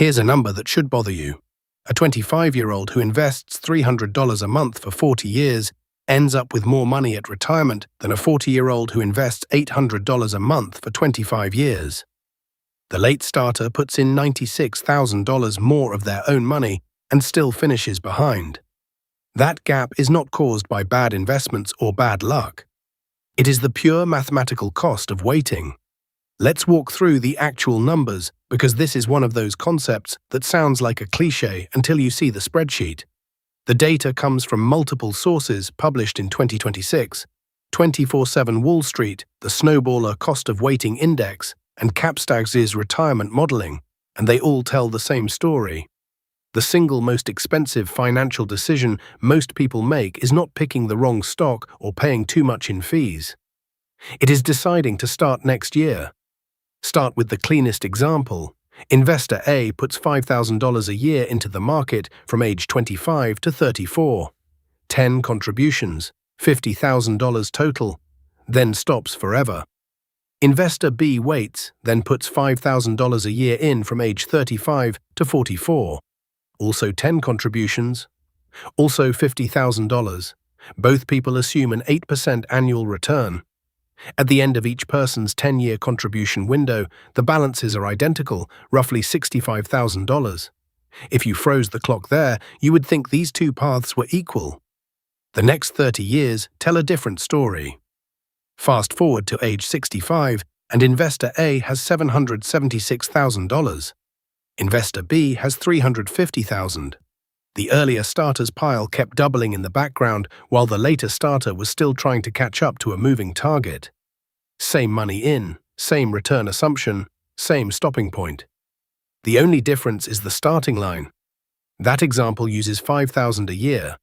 Here's a number that should bother you. A 25-year-old who invests $300 a month for 40 years ends up with more money at retirement than a 40-year-old who invests $800 a month for 25 years. The late starter puts in $96,000 more of their own money and still finishes behind. That gap is not caused by bad investments or bad luck. It is the pure mathematical cost of waiting. Let's walk through the actual numbers, because this is one of those concepts that sounds like a cliché until you see the spreadsheet. The data comes from multiple sources published in 2026, 24/7 Wall Street, the Snowballer Cost of Waiting Index, and Capstag's retirement modeling, and they all tell the same story. The single most expensive financial decision most people make is not picking the wrong stock or paying too much in fees. It is deciding to start next year. Start with the cleanest example. Investor A puts $5,000 a year into the market from age 25 to 34. 10 contributions, $50,000 total, then stops forever. Investor B waits, then puts $5,000 a year in from age 35 to 44. Also 10 contributions, also $50,000. Both people assume an 8% annual return. At the end of each person's 10-year contribution window, the balances are identical, roughly $65,000. If you froze the clock there, you would think these two paths were equal. The next 30 years tell a different story. Fast forward to age 65, and Investor A has $776,000. Investor B has $350,000. The earlier starter's pile kept doubling in the background while the later starter was still trying to catch up to a moving target. Same money in, same return assumption, same stopping point. The only difference is the starting line. That example uses $5,000 a year.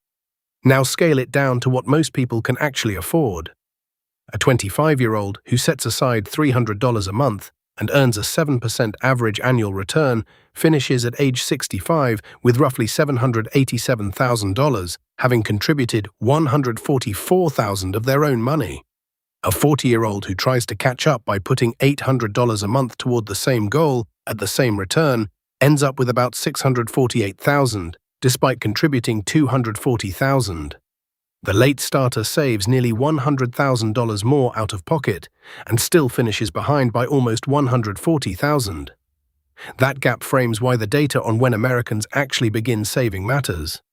Now scale it down to what most people can actually afford. A 25-year-old who sets aside $300 a month and earns a 7% average annual return finishes at age 65 with roughly $787,000, having contributed $144,000 of their own money. A 40-year-old who tries to catch up by putting $800 a month toward the same goal at the same return ends up with about $648,000, despite contributing $240,000. The late starter saves nearly $100,000 more out of pocket and still finishes behind by almost $140,000. That gap frames why the data on when Americans actually begin saving matters.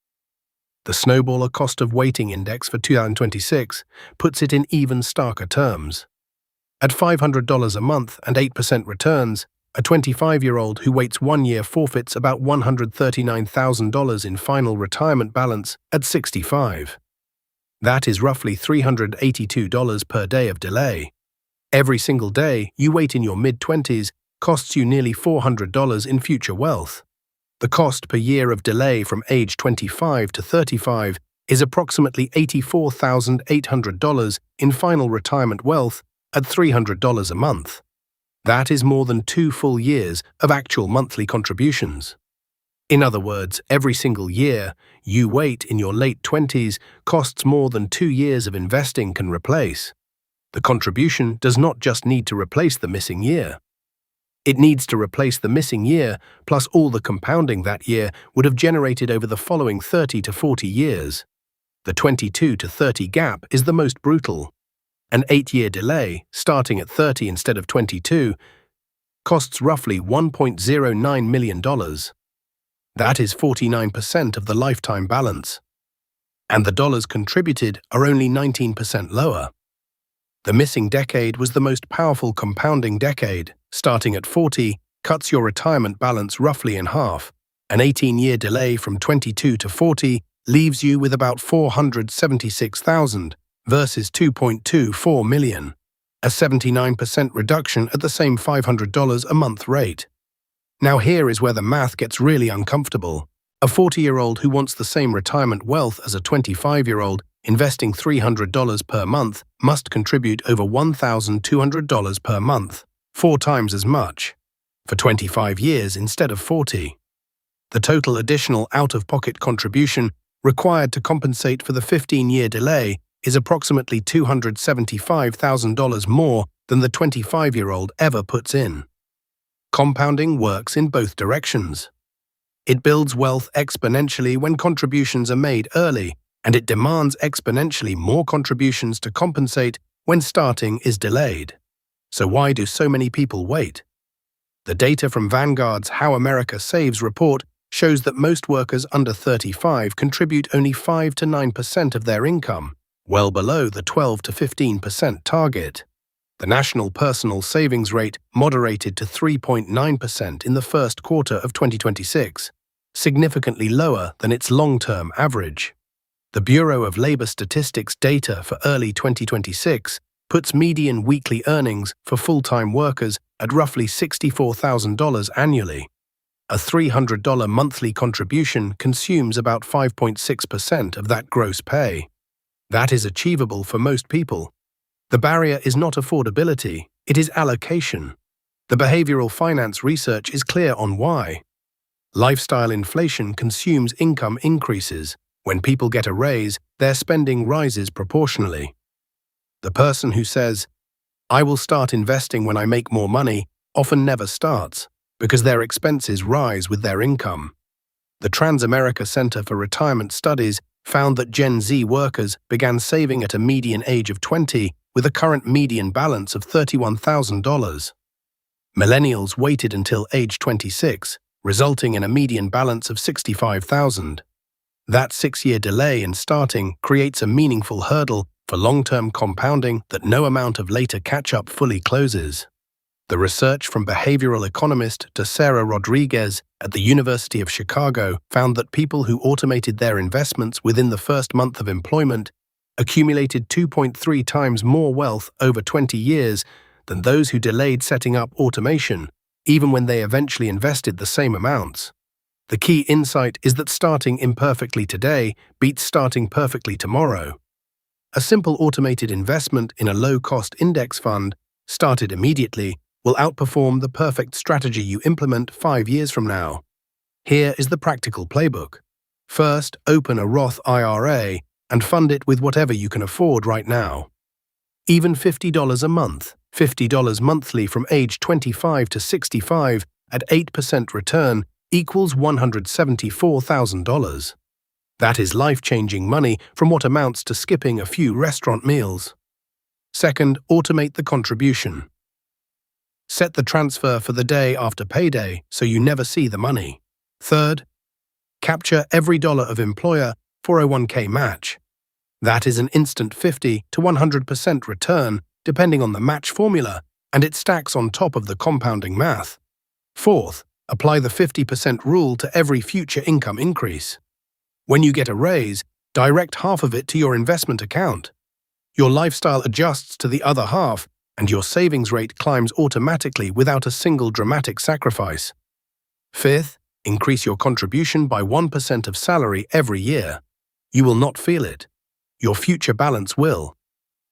The Snowballer Cost of Waiting Index for 2026 puts it in even starker terms. At $500 a month and 8% returns, a 25-year-old who waits 1 year forfeits about $139,000 in final retirement balance at 65. That is roughly $382 per day of delay. Every single day you wait in your mid-20s costs you nearly $400 in future wealth. The cost per year of delay from age 25 to 35 is approximately $84,800 in final retirement wealth at $300 a month. That is more than 2 full years of actual monthly contributions. In other words, every single year you wait in your late 20s costs more than 2 years of investing can replace. The contribution does not just need to replace the missing year. It needs to replace the missing year plus all the compounding that year would have generated over the following 30 to 40 years. The 22 to 30 gap is the most brutal. An 8-year delay, starting at 30 instead of 22, costs roughly $1.09 million. That is 49% of the lifetime balance. And the dollars contributed are only 19% lower. The missing decade was the most powerful compounding decade. Starting at 40 cuts your retirement balance roughly in half. An 18-year delay from 22 to 40 leaves you with about $476,000 versus $2.24 million, a 79% reduction at the same $500 a month rate. Now here is where the math gets really uncomfortable. A 40-year-old who wants the same retirement wealth as a 25-year-old investing $300 per month must contribute over $1,200 per month, 4 times as much, for 25 years instead of 40. The total additional out-of-pocket contribution required to compensate for the 15-year delay is approximately $275,000 more than the 25-year-old ever puts in. Compounding works in both directions. It builds wealth exponentially when contributions are made early, and it demands exponentially more contributions to compensate when starting is delayed. So why do so many people wait? The data from Vanguard's How America Saves report shows that most workers under 35 contribute only 5 to 9% of their income, well below the 12 to 15% target. The national personal savings rate moderated to 3.9% in the first quarter of 2026, significantly lower than its long-term average. The Bureau of Labor Statistics data for early 2026 puts median weekly earnings for full-time workers at roughly $64,000 annually. A $300 monthly contribution consumes about 5.6% of that gross pay. That is achievable for most people. The barrier is not affordability, it is allocation. The behavioral finance research is clear on why. Lifestyle inflation consumes income increases. When people get a raise, their spending rises proportionally. The person who says, "I will start investing when I make more money," often never starts, because their expenses rise with their income. The Transamerica Center for Retirement Studies found that Gen Z workers began saving at a median age of 20 with a current median balance of $31,000. Millennials waited until age 26, resulting in a median balance of $65,000. That 6-year delay in starting creates a meaningful hurdle for long-term compounding that no amount of later catch-up fully closes. The research from behavioral economist Sarah Rodriguez at the University of Chicago found that people who automated their investments within the first month of employment accumulated 2.3 times more wealth over 20 years than those who delayed setting up automation, even when they eventually invested the same amounts. The key insight is that starting imperfectly today beats starting perfectly tomorrow. A simple automated investment in a low-cost index fund, started immediately, will outperform the perfect strategy you implement 5 years from now. Here is the practical playbook. First, open a Roth IRA and fund it with whatever you can afford right now. Even $50 a month, $50 monthly from age 25 to 65 at 8% return equals $174,000. That is life-changing money from what amounts to skipping a few restaurant meals. Second, automate the contribution. Set the transfer for the day after payday so you never see the money. Third, capture every dollar of employer 401k match. That is an instant 50 to 100% return depending on the match formula, and it stacks on top of the compounding math. Fourth, apply the 50% rule to every future income increase. When you get a raise, direct half of it to your investment account. Your lifestyle adjusts to the other half, and your savings rate climbs automatically without a single dramatic sacrifice. Fifth, increase your contribution by 1% of salary every year. You will not feel it. Your future balance will.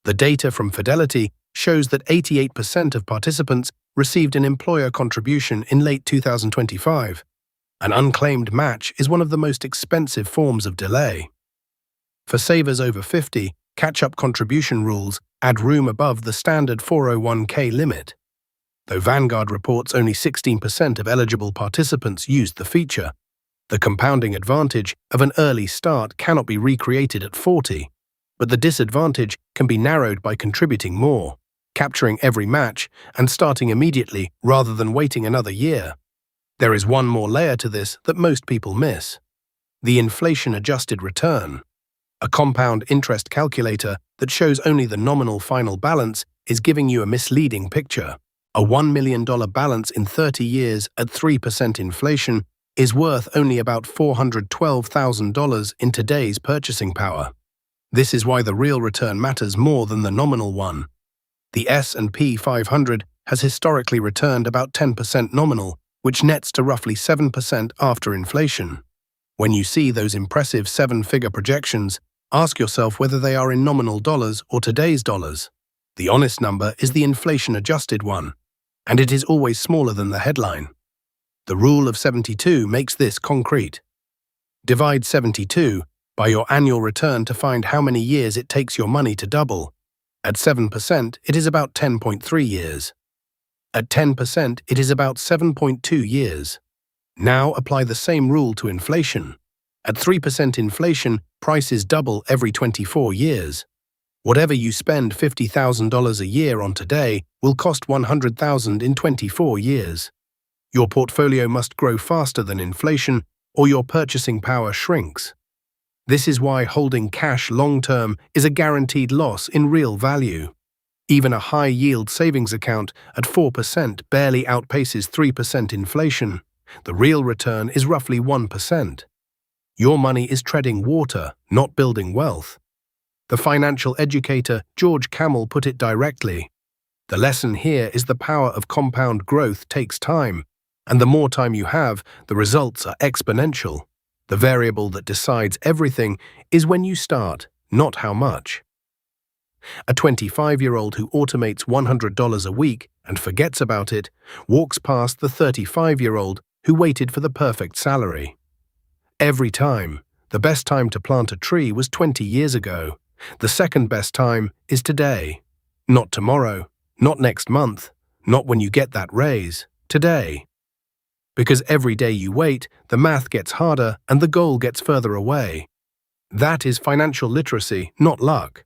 The data from Fidelity shows that 88% of participants received an employer contribution in late 2025. An unclaimed match is one of the most expensive forms of delay. For savers over 50, catch-up contribution rules add room above the standard 401k limit. Though Vanguard reports only 16% of eligible participants used the feature, the compounding advantage of an early start cannot be recreated at 40, but the disadvantage can be narrowed by contributing more, capturing every match, and starting immediately rather than waiting another year. There is one more layer to this that most people miss: the inflation-adjusted return. A compound interest calculator that shows only the nominal final balance is giving you a misleading picture. A $1 million balance in 30 years at 3% inflation is worth only about $412,000 in today's purchasing power. This is why the real return matters more than the nominal one. The S&P 500 has historically returned about 10% nominal, which nets to roughly 7% after inflation. When you see those impressive 7-figure projections, ask yourself whether they are in nominal dollars or today's dollars. The honest number is the inflation-adjusted one, and it is always smaller than the headline. The rule of 72 makes this concrete. Divide 72 by your annual return to find how many years it takes your money to double. At 7%, it is about 10.3 years. At 10%, it is about 7.2 years. Now apply the same rule to inflation. At 3% inflation, prices double every 24 years. Whatever you spend $50,000 a year on today will cost $100,000 in 24 years. Your portfolio must grow faster than inflation, or your purchasing power shrinks. This is why holding cash long-term is a guaranteed loss in real value. Even a high-yield savings account at 4% barely outpaces 3% inflation. The real return is roughly 1%. Your money is treading water, not building wealth. The financial educator George Camel put it directly. The lesson here is the power of compound growth takes time, and the more time you have, the results are exponential. The variable that decides everything is when you start, not how much. A 25-year-old who automates $100 a week and forgets about it walks past the 35-year-old who waited for the perfect salary. Every time, the best time to plant a tree was 20 years ago. The second best time is today. Not tomorrow, not next month, not when you get that raise, today. Because every day you wait, the math gets harder and the goal gets further away. That is financial literacy, not luck.